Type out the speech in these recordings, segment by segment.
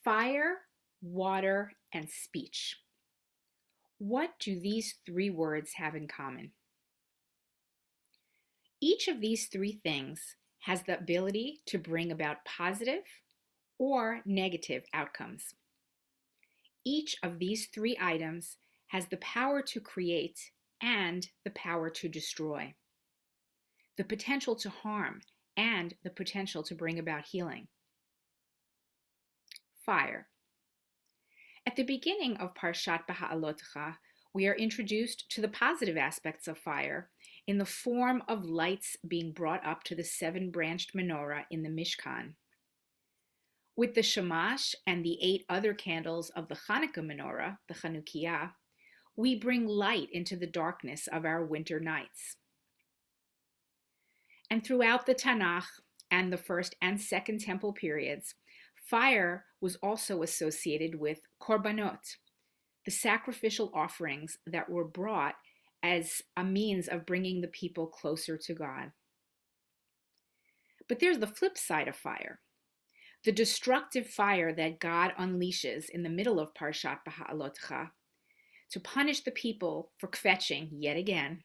Fire, water, and speech. What do these three words have in common? Each of these three things has the ability to bring about positive or negative outcomes. Each of these three items has the power to create and the power to destroy, the potential to harm and the potential to bring about healing. Fire. At the beginning of Parashat Beha'alotcha, we are introduced to the positive aspects of fire in the form of lights being brought up to the seven-branched menorah in the Mishkan. With the shamash and the 8 other candles of the Hanukkah menorah, the Chanukiah, we bring light into the darkness of our winter nights. And throughout the Tanakh and the first and second temple periods, fire was also associated with korbanot, the sacrificial offerings that were brought as a means of bringing the people closer to God. But there's the flip side of fire, the destructive fire that God unleashes in the middle of Parashat Beha'alotcha to punish the people for kvetching yet again,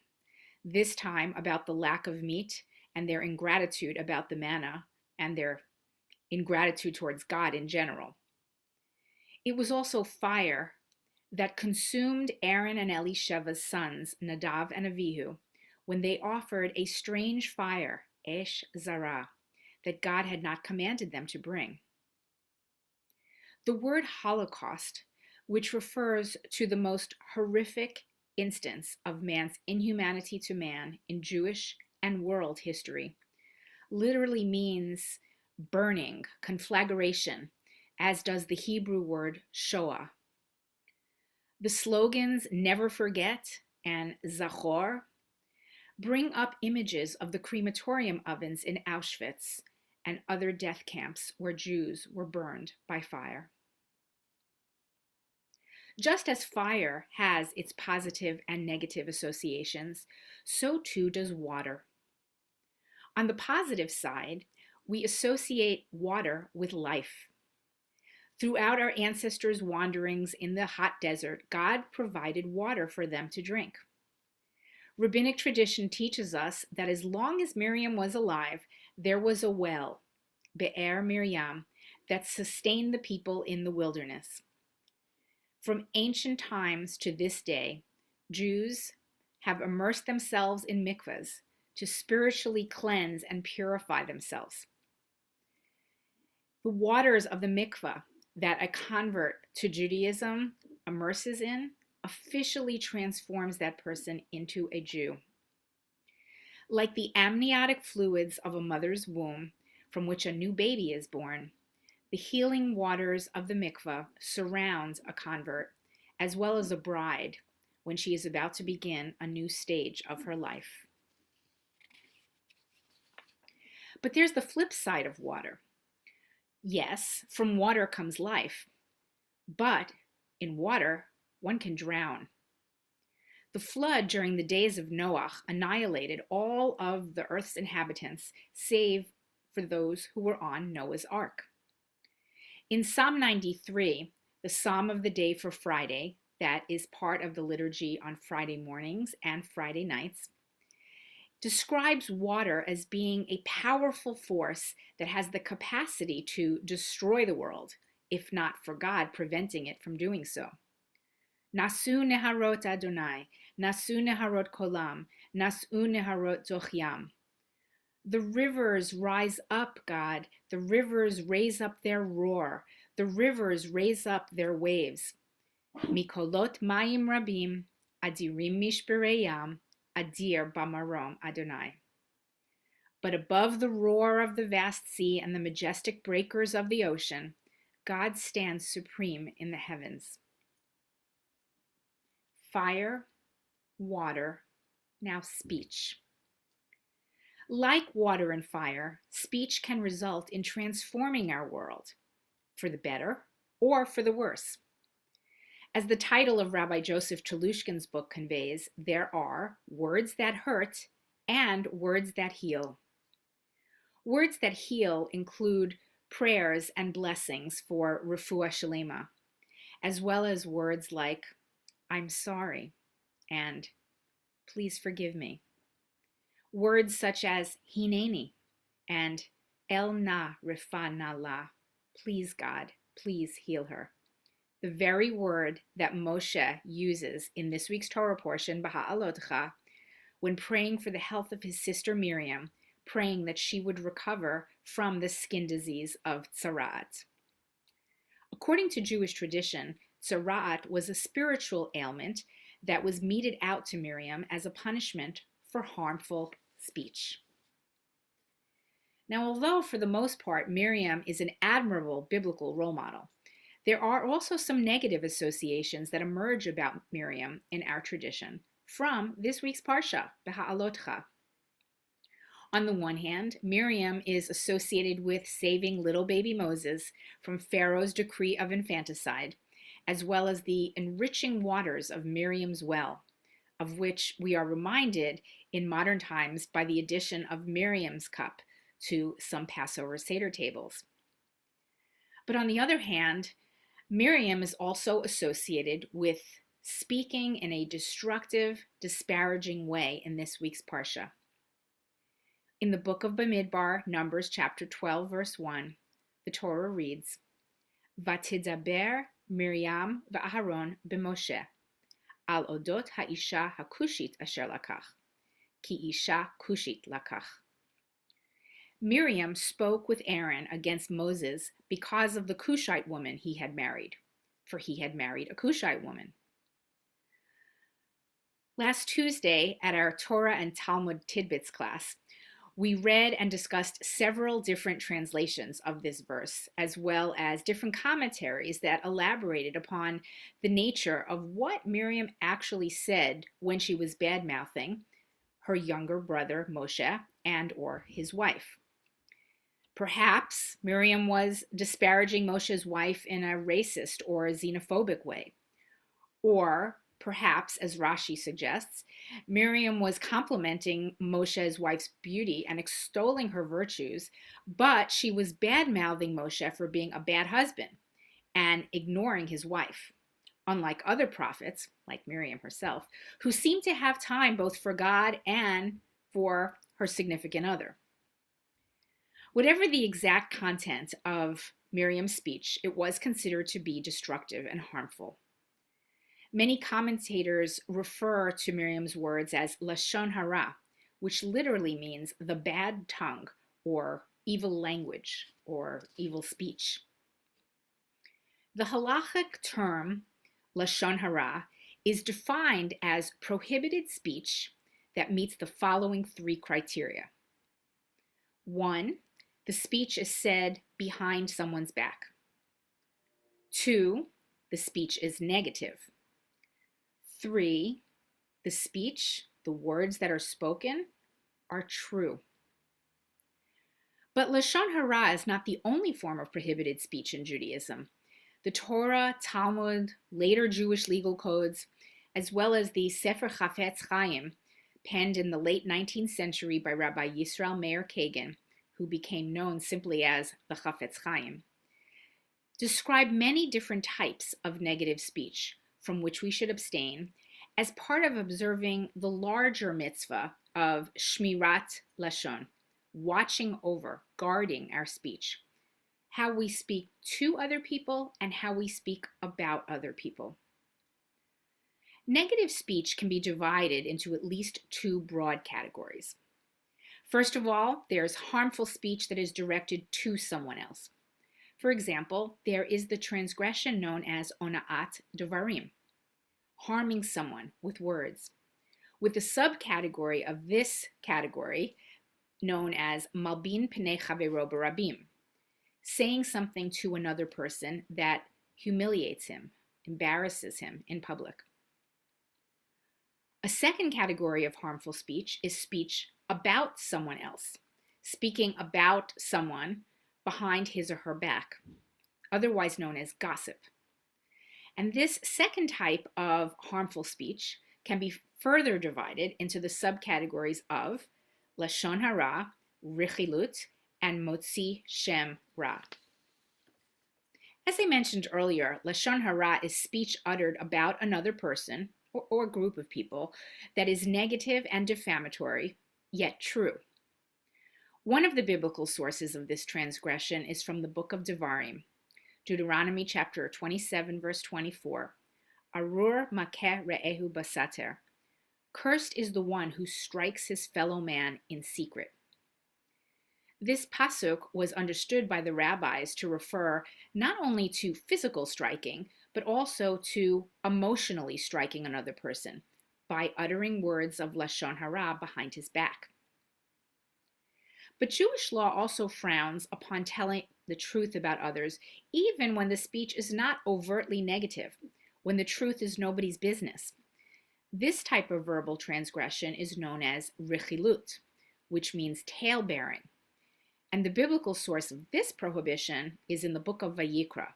this time about the lack of meat and their ingratitude about the manna and their ingratitude towards God in general. It was also fire that consumed Aaron and Elisheva's sons, Nadav and Avihu, when they offered a strange fire, Esh Zarah, that God had not commanded them to bring. The word Holocaust, which refers to the most horrific instance of man's inhumanity to man in Jewish and world history, literally means burning, conflagration, as does the Hebrew word Shoah. The slogans "Never Forget" and "Zachor" bring up images of the crematorium ovens in Auschwitz and other death camps where Jews were burned by fire. Just as fire has its positive and negative associations, so too does water. On the positive side, we associate water with life. Throughout our ancestors' wanderings in the hot desert, God provided water for them to drink. Rabbinic tradition teaches us that as long as Miriam was alive, there was a well, Be'er Miriam, that sustained the people in the wilderness. From ancient times to this day, Jews have immersed themselves in mikvahs to spiritually cleanse and purify themselves. The waters of the mikvah that a convert to Judaism immerses in officially transforms that person into a Jew. Like the amniotic fluids of a mother's womb from which a new baby is born, the healing waters of the mikvah surround a convert as well as a bride when she is about to begin a new stage of her life. But there's the flip side of water. Yes, from water comes life, but in water, one can drown. The flood during the days of Noah annihilated all of the earth's inhabitants, save for those who were on Noah's Ark. In Psalm 93, the Psalm of the day for Friday, that is part of the liturgy on Friday mornings and Friday nights, describes water as being a powerful force that has the capacity to destroy the world, if not for God preventing it from doing so. Nasu neharot Adonai, nasu neharot kolam, nasu neharot zochyam. The rivers rise up, God. The rivers raise up their roar. The rivers raise up their waves. Mikolot mayim rabim, adirim mishbereyam, adir bamarom Adonai. But above the roar of the vast sea and the majestic breakers of the ocean, God stands supreme in the heavens. Fire, water, now speech. Like water and fire, speech can result in transforming our world, for the better or for the worse. As the title of Rabbi Joseph Chalushkin's book conveys, there are words that hurt and words that heal. Words that heal include prayers and blessings for refuah shalema, as well as words like, I'm sorry, and please forgive me. Words such as hineni and el na rifa na la, please God, please heal her. The very word that Moshe uses in this week's Torah portion, Baha'alotcha, when praying for the health of his sister Miriam, praying that she would recover from the skin disease of tzara'at. According to Jewish tradition, tzara'at was a spiritual ailment that was meted out to Miriam as a punishment for harmful speech. Now, although for the most part Miriam is an admirable biblical role model, there are also some negative associations that emerge about Miriam in our tradition from this week's Parsha, Beha'alotcha. On the one hand, Miriam is associated with saving little baby Moses from Pharaoh's decree of infanticide, as well as the enriching waters of Miriam's well, of which we are reminded in modern times by the addition of Miriam's cup to some Passover Seder tables. But on the other hand, Miriam is also associated with speaking in a destructive, disparaging way in this week's Parsha. In the book of Bamidbar, Numbers chapter 12, verse 1, the Torah reads, Vatidaber Miriam va'Aharon b'Moshe, al odot ha'isha hakushit asher lakach, ki isha kushit lakach. Miriam spoke with Aaron against Moses because of the Cushite woman he had married, for he had married a Cushite woman. Last Tuesday at our Torah and Talmud Tidbits class, we read and discussed several different translations of this verse, as well as different commentaries that elaborated upon the nature of what Miriam actually said when she was bad-mouthing her younger brother Moshe and or his wife. Perhaps Miriam was disparaging Moshe's wife in a racist or a xenophobic way. Or perhaps, as Rashi suggests, Miriam was complimenting Moshe's wife's beauty and extolling her virtues, but she was bad-mouthing Moshe for being a bad husband and ignoring his wife, unlike other prophets, like Miriam herself, who seemed to have time both for God and for her significant other. Whatever the exact content of Miriam's speech, it was considered to be destructive and harmful. Many commentators refer to Miriam's words as lashon hara, which literally means the bad tongue or evil language or evil speech. The halachic term lashon hara is defined as prohibited speech that meets the following three criteria. 1, the speech is said behind someone's back. 2, the speech is negative. 3, the speech, the words that are spoken, are true. But lashon hara is not the only form of prohibited speech in Judaism. The Torah, Talmud, later Jewish legal codes, as well as the Sefer Chafetz Chaim, penned in the late 19th century by Rabbi Yisrael Meir Kagan, who became known simply as the Chafetz Chaim, describe many different types of negative speech from which we should abstain as part of observing the larger mitzvah of shmirat lashon, watching over, guarding our speech, how we speak to other people and how we speak about other people. Negative speech can be divided into at least two broad categories. First of all, there's harmful speech that is directed to someone else. For example, there is the transgression known as ona'at devarim, harming someone with words, with the subcategory of this category known as malbin pnei chavero barabim, saying something to another person that humiliates him, embarrasses him in public. A second category of harmful speech is speech about someone else, speaking about someone behind his or her back, otherwise known as gossip. And this second type of harmful speech can be further divided into the subcategories of lashon hara, richilut, and motzi shem ra, As I mentioned earlier, Lashon Hara is speech uttered about another person or a group of people that is negative and defamatory, yet true. One of the biblical sources of this transgression is from the book of Devarim, Deuteronomy chapter 27, verse 24. Arur makeh re'ehu basater. Cursed is the one who strikes his fellow man in secret. This pasuk was understood by the rabbis to refer not only to physical striking, but also to emotionally striking another person by uttering words of Lashon Hara behind his back. But Jewish law also frowns upon telling the truth about others, even when the speech is not overtly negative, when the truth is nobody's business. This type of verbal transgression is known as rechilut, which means tail-bearing. And the biblical source of this prohibition is in the book of Vayikra,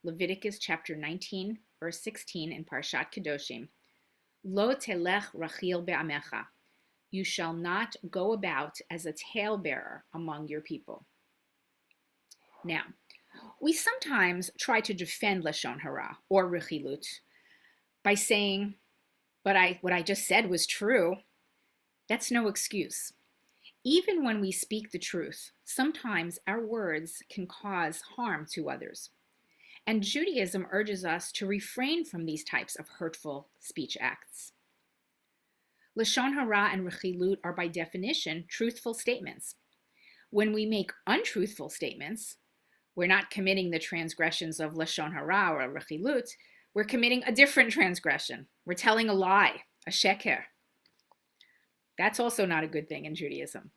Leviticus chapter 19, verse 16 in Parashat Kedoshim. Lo telech rachil be'amecha. You shall not go about as a talebearer among your people. Now, we sometimes try to defend Lashon Hara or rechilut by saying, but what I just said was true. That's no excuse. Even when we speak the truth, sometimes our words can cause harm to others. And Judaism urges us to refrain from these types of hurtful speech acts. Lashon Hara and rechilut are by definition truthful statements. When we make untruthful statements, we're not committing the transgressions of Lashon Hara or rechilut, we're committing a different transgression. We're telling a lie, a sheker. That's also not a good thing in Judaism.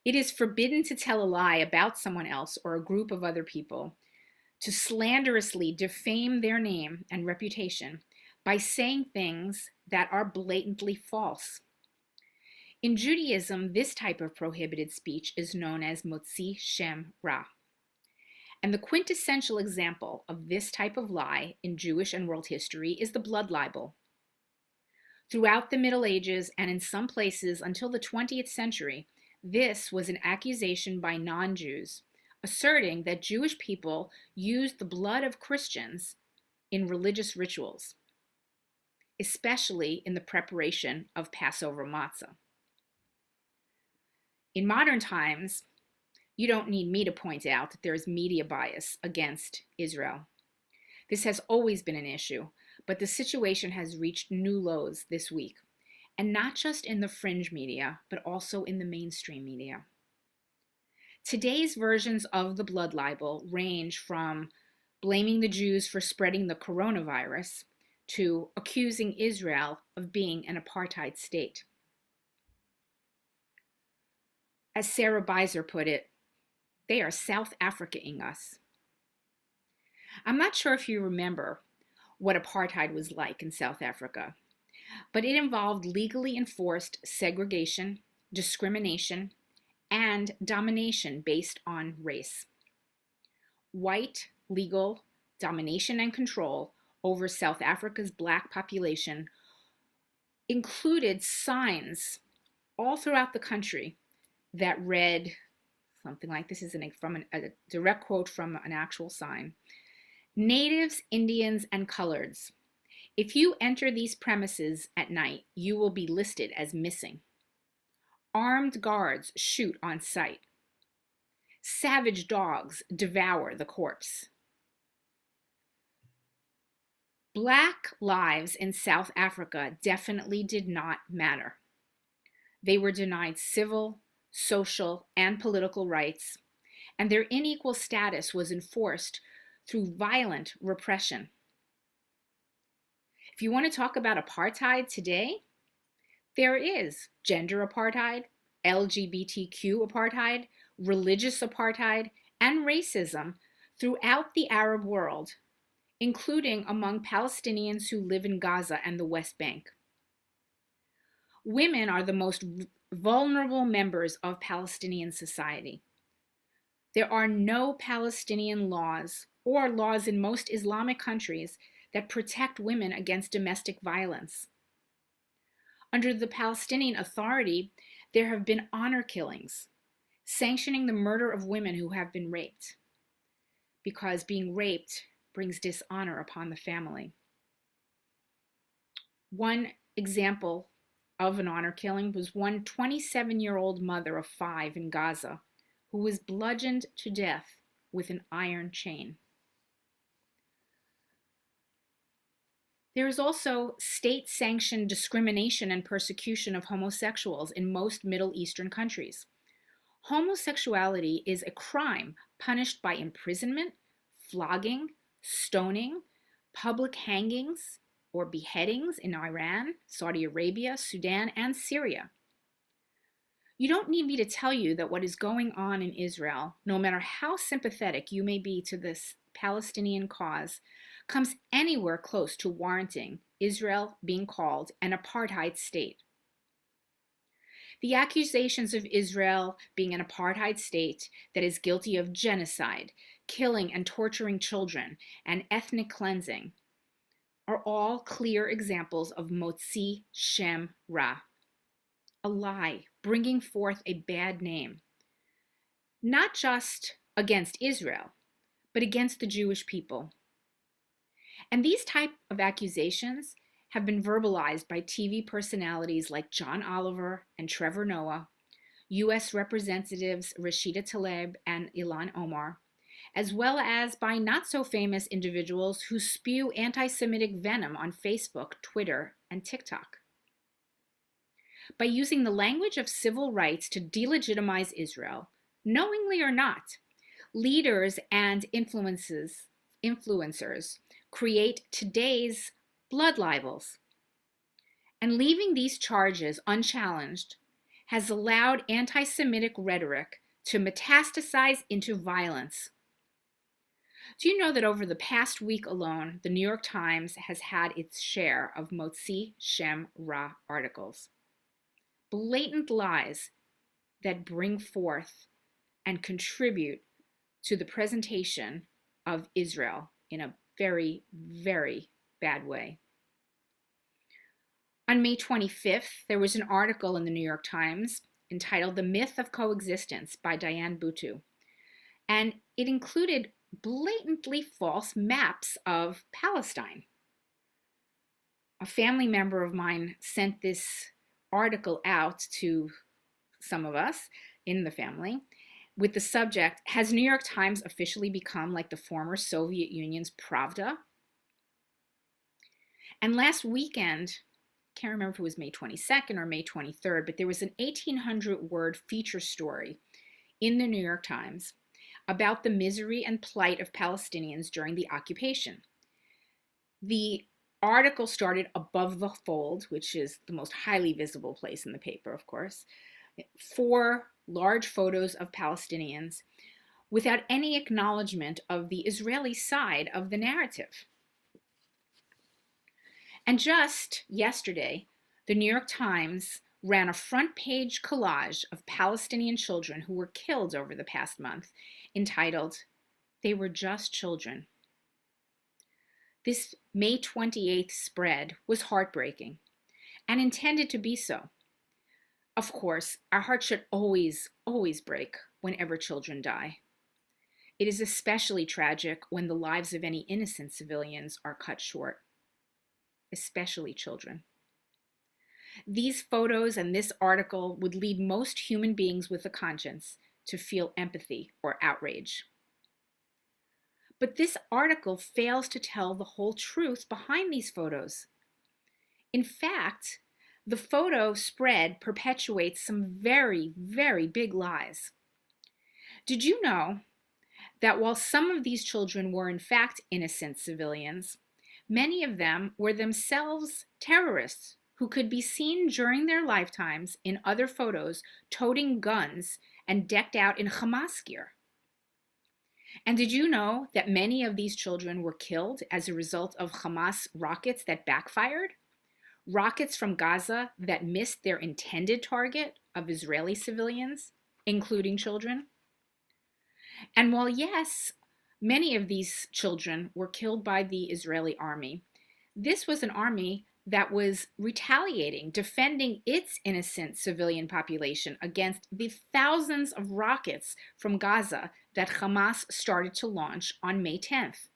It is forbidden to tell a lie about someone else or a group of other people, to slanderously defame their name and reputation by saying things that are blatantly false. In Judaism, this type of prohibited speech is known as motzi shem ra. And the quintessential example of this type of lie in Jewish and world history is the blood libel. Throughout the Middle Ages and in some places until the 20th century, this was an accusation by non-Jews, asserting that Jewish people used the blood of Christians in religious rituals, especially in the preparation of Passover matzah. In modern times, you don't need me to point out that there is media bias against Israel. This has always been an issue, but the situation has reached new lows this week, and not just in the fringe media, but also in the mainstream media. Today's versions of the blood libel range from blaming the Jews for spreading the coronavirus to accusing Israel of being an apartheid state. As Sarah Beiser put it, they are South Africa-ing us. I'm not sure if you remember what apartheid was like in South Africa, but it involved legally enforced segregation, discrimination, and domination based on race. White legal domination and control over South Africa's Black population included signs all throughout the country that read something like this. Is a direct quote from an actual sign. Natives, Indians, and coloreds. If you enter these premises at night, you will be listed as missing. Armed guards shoot on sight. Savage dogs devour the corpse. Black lives in South Africa definitely did not matter. They were denied civil, social, and political rights, and their unequal status was enforced through violent repression. If you want to talk about apartheid today, there is gender apartheid, LGBTQ apartheid, religious apartheid, and racism throughout the Arab world, including among Palestinians who live in Gaza and the West Bank. Women are the most vulnerable members of Palestinian society. There are no Palestinian laws or laws in most Islamic countries that protect women against domestic violence. Under the Palestinian Authority, there have been honor killings, sanctioning the murder of women who have been raped. because being raped brings dishonor upon the family. One example of an honor killing was one 27-year-old mother of 5 in Gaza who was bludgeoned to death with an iron chain. There is also state-sanctioned discrimination and persecution of homosexuals in most Middle Eastern countries. Homosexuality is a crime punished by imprisonment, flogging, stoning, public hangings or beheadings in Iran, Saudi Arabia, Sudan, and Syria. You don't need me to tell you that what is going on in Israel, no matter how sympathetic you may be to this Palestinian cause, comes anywhere close to warranting Israel being called an apartheid state. The accusations of Israel being an apartheid state that is guilty of genocide, killing and torturing children, and ethnic cleansing are all clear examples of motzi shem ra, a lie bringing forth a bad name, not just against Israel, but against the Jewish people. And these type of accusations have been verbalized by TV personalities like John Oliver and Trevor Noah, U.S. Representatives Rashida Tlaib and Ilhan Omar, as well as by not-so-famous individuals who spew anti-Semitic venom on Facebook, Twitter, and TikTok. By using the language of civil rights to delegitimize Israel, knowingly or not, leaders and influencers create today's blood libels. And leaving these charges unchallenged has allowed anti-Semitic rhetoric to metastasize into violence. Do you know that over the past week alone, the New York Times has had its share of motzi shem ra articles? Blatant lies that bring forth and contribute to the presentation of Israel in a very, very bad way. On May 25th, there was an article in the New York Times entitled "The Myth of Coexistence" by Diane Butu, and it included blatantly false maps of Palestine. A family member of mine sent this article out to some of us in the family with the subject, "Has New York Times officially become like the former Soviet Union's Pravda?" And last weekend, can't remember if it was May 22nd or May 23rd, but there was an 1,800-word feature story in the New York Times about the misery and plight of Palestinians during the occupation. The article started above the fold, which is the most highly visible place in the paper, of course, 4 large photos of Palestinians without any acknowledgement of the Israeli side of the narrative. And just yesterday, the New York Times ran a front-page collage of Palestinian children who were killed over the past month, entitled, "They Were Just Children." This May 28th spread was heartbreaking and intended to be so. Of course, our hearts should always, always break whenever children die. It is especially tragic when the lives of any innocent civilians are cut short, especially children. These photos and this article would lead most human beings with a conscience to feel empathy or outrage. But this article fails to tell the whole truth behind these photos. In fact, the photo spread perpetuates some very, very big lies. Did you know that while some of these children were in fact innocent civilians, many of them were themselves terrorists who could be seen during their lifetimes in other photos toting guns and decked out in Hamas gear? And did you know that many of these children were killed as a result of Hamas rockets that backfired? Rockets from Gaza that missed their intended target of Israeli civilians, including children? And while yes, many of these children were killed by the Israeli army, this was an army that was retaliating, defending its innocent civilian population against the thousands of rockets from Gaza that Hamas started to launch on May 10th.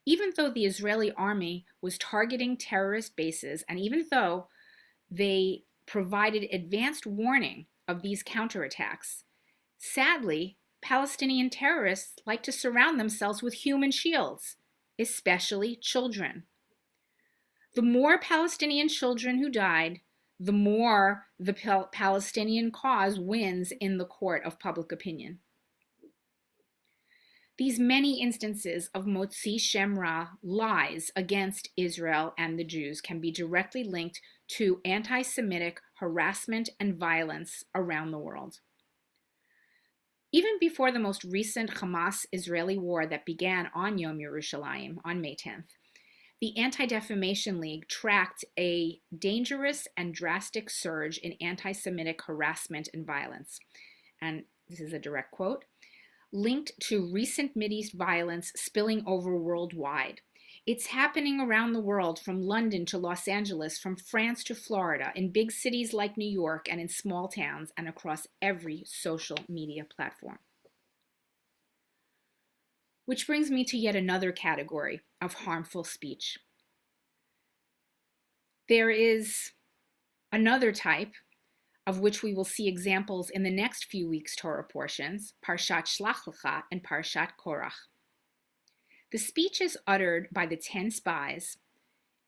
Even though the Israeli army was targeting terrorist bases, and even though they provided advanced warning of these counterattacks, sadly, Palestinian terrorists like to surround themselves with human shields, especially children. The more Palestinian children who died, the more the Palestinian cause wins in the court of public opinion. These many instances of Motzi Shem Ra lies against Israel and the Jews can be directly linked to anti-Semitic harassment and violence around the world. Even before the most recent Hamas-Israeli war that began on Yom Yerushalayim on May 10th, the Anti-Defamation League tracked a dangerous and drastic surge in anti-Semitic harassment and violence. And this is a direct quote, linked to recent Mideast violence spilling over worldwide. It's happening around the world, from London to Los Angeles, from France to Florida, in big cities like New York, and in small towns, and across every social media platform. Which brings me to yet another category of harmful speech. There is another type of which we will see examples in the next few weeks' Torah portions, Parashat Shlach Lecha and Parashat Korach. The speeches uttered by the 10 spies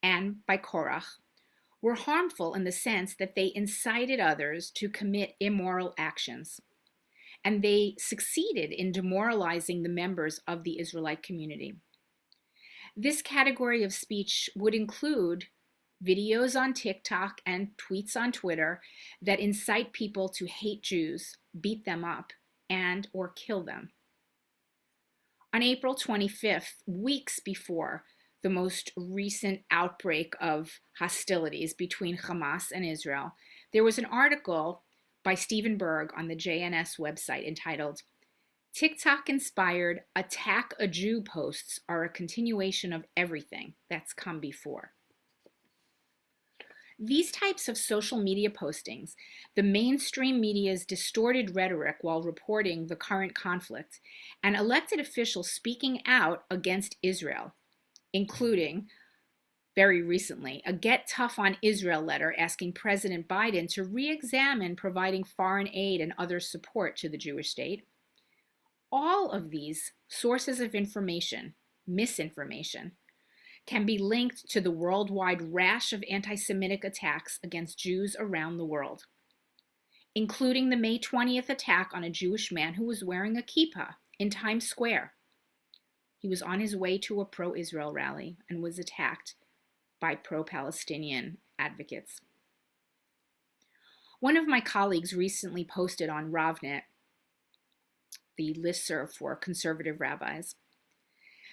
and by Korach were harmful in the sense that they incited others to commit immoral actions, and they succeeded in demoralizing the members of the Israelite community. This category of speech would include videos on TikTok and tweets on Twitter that incite people to hate Jews, beat them up, and or kill them. On April 25th, weeks before the most recent outbreak of hostilities between Hamas and Israel, there was an article by Stephen Berg on the JNS website entitled, TikTok-inspired Attack a Jew posts are a continuation of everything that's come before. These types of social media postings, the mainstream media's distorted rhetoric while reporting the current conflict, and elected officials speaking out against Israel, including, very recently, a Get Tough on Israel letter asking President Biden to re-examine providing foreign aid and other support to the Jewish state. All of these sources of information, misinformation, can be linked to the worldwide rash of anti-Semitic attacks against Jews around the world, including the May 20th attack on a Jewish man who was wearing a kippah in Times Square. He was on his way to a pro-Israel rally and was attacked by pro-Palestinian advocates. One of my colleagues recently posted on RavNet, the listserv for conservative rabbis,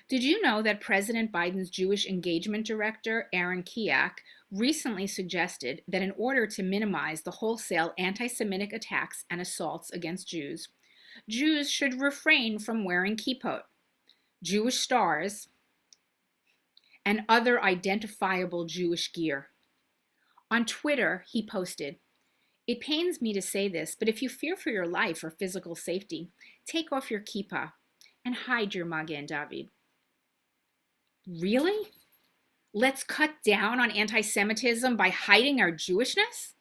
did you know that President Biden's Jewish engagement director, Aaron Kiak, recently suggested that in order to minimize the wholesale anti-Semitic attacks and assaults against Jews, Jews should refrain from wearing kippot, Jewish stars, and other identifiable Jewish gear? On Twitter, he posted, "It pains me to say this, but if you fear for your life or physical safety, take off your kippah and hide your Magen David." Really? Let's cut down on anti-Semitism by hiding our Jewishness?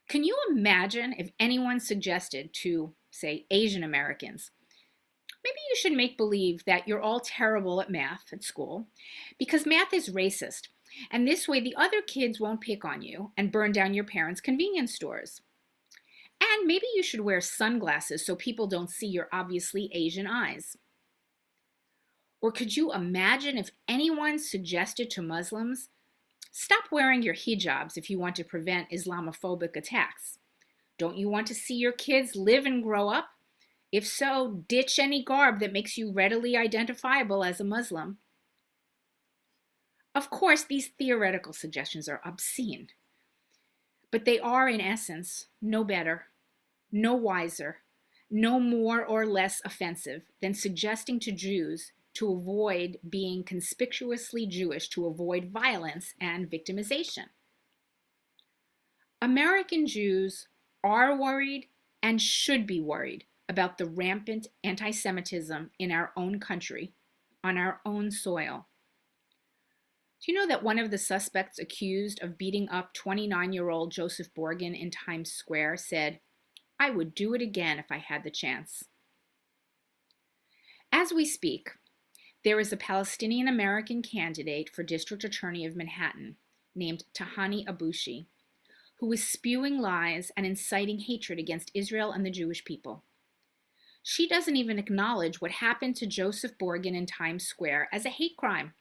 Can you imagine if anyone suggested to, say, Asian Americans, maybe you should make believe that you're all terrible at math at school because math is racist, and this way the other kids won't pick on you and burn down your parents' convenience stores. And maybe you should wear sunglasses so people don't see your obviously Asian eyes. Or could you imagine if anyone suggested to Muslims, stop wearing your hijabs if you want to prevent Islamophobic attacks? Don't you want to see your kids live and grow up? If so, ditch any garb that makes you readily identifiable as a Muslim. Of course, these theoretical suggestions are obscene, but they are, in essence, no better, no wiser, no more or less offensive than suggesting to Jews to avoid being conspicuously Jewish, to avoid violence and victimization. American Jews are worried and should be worried about the rampant anti-Semitism in our own country, on our own soil. Do you know that one of the suspects accused of beating up 29-year-old Joseph Borgen in Times Square said, "I would do it again if I had the chance." As we speak, there is a Palestinian-American candidate for District Attorney of Manhattan named Tahani Abushi, who is spewing lies and inciting hatred against Israel and the Jewish people. She doesn't even acknowledge what happened to Joseph Borgen in Times Square as a hate crime.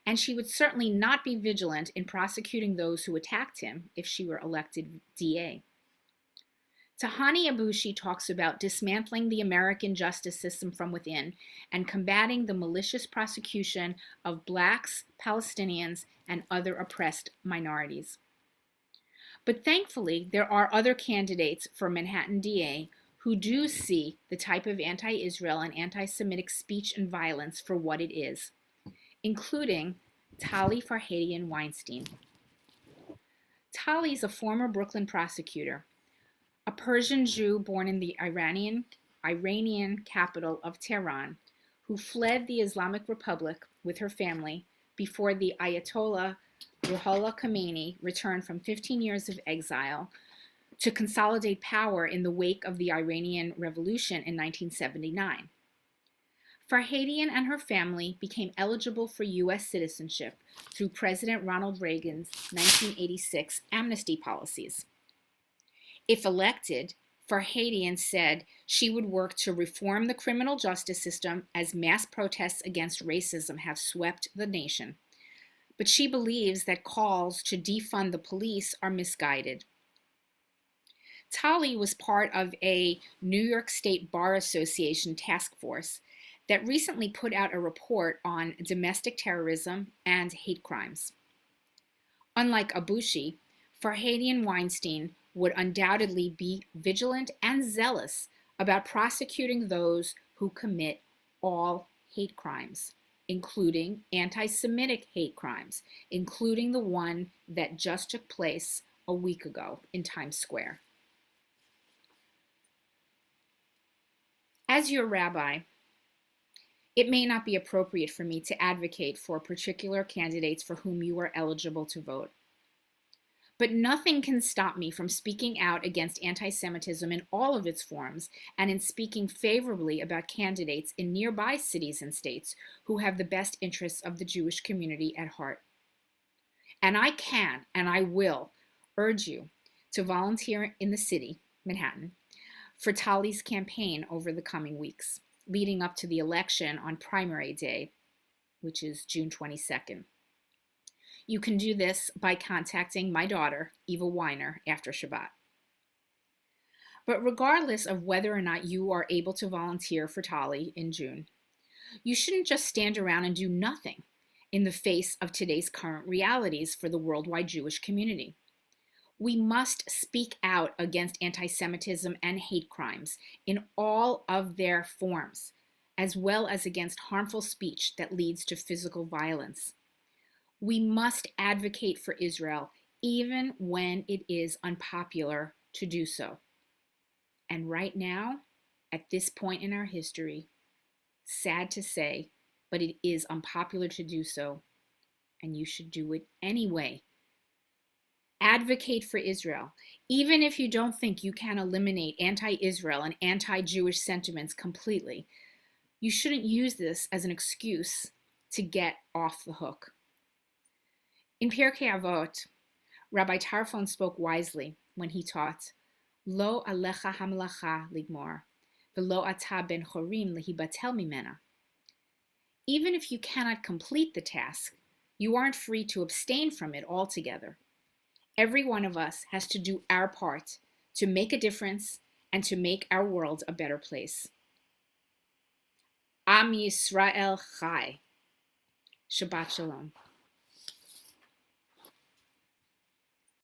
And she would certainly not be vigilant in prosecuting those who attacked him if she were elected DA. Tahani Abushi talks about dismantling the American justice system from within and combating the malicious prosecution of Blacks, Palestinians, and other oppressed minorities. But thankfully, there are other candidates for Manhattan DA who do see the type of anti-Israel and anti-Semitic speech and violence for what it is, including Tali Farhadian Weinstein. Tali is a former Brooklyn prosecutor, a Persian Jew born in the Iranian capital of Tehran, who fled the Islamic Republic with her family before the Ayatollah Ruhollah Khomeini returned from 15 years of exile to consolidate power in the wake of the Iranian Revolution in 1979. Farhadian and her family became eligible for U.S. citizenship through President Ronald Reagan's 1986 amnesty policies. If elected, Farhadian said she would work to reform the criminal justice system as mass protests against racism have swept the nation. But she believes that calls to defund the police are misguided. Tali was part of a New York State Bar Association task force that recently put out a report on domestic terrorism and hate crimes. Unlike Abushi, Farhadian Weinstein would undoubtedly be vigilant and zealous about prosecuting those who commit all hate crimes, including anti-Semitic hate crimes, including the one that just took place a week ago in Times Square. As your rabbi, it may not be appropriate for me to advocate for particular candidates for whom you are eligible to vote. But nothing can stop me from speaking out against anti-Semitism in all of its forms and in speaking favorably about candidates in nearby cities and states who have the best interests of the Jewish community at heart. And I can, and I will, urge you to volunteer in the city, Manhattan, for Tali's campaign over the coming weeks, leading up to the election on primary day, which is June 22nd. You can do this by contacting my daughter, Eva Weiner, after Shabbat. But regardless of whether or not you are able to volunteer for Tali in June, you shouldn't just stand around and do nothing in the face of today's current realities for the worldwide Jewish community. We must speak out against anti-Semitism and hate crimes in all of their forms, as well as against harmful speech that leads to physical violence. We must advocate for Israel, even when it is unpopular to do so. And right now, at this point in our history, sad to say, but it is unpopular to do so, and you should do it anyway. Advocate for Israel, even if you don't think you can eliminate anti-Israel and anti-Jewish sentiments completely. You shouldn't use this as an excuse to get off the hook. In Pirkei Avot, Rabbi Tarfon spoke wisely when he taught, Lo alecha hamlacha ligmor, velo ata ben chorim lehibatel mimena. Even if you cannot complete the task, you aren't free to abstain from it altogether. Every one of us has to do our part to make a difference and to make our world a better place. Am Yisrael Chai. Shabbat Shalom.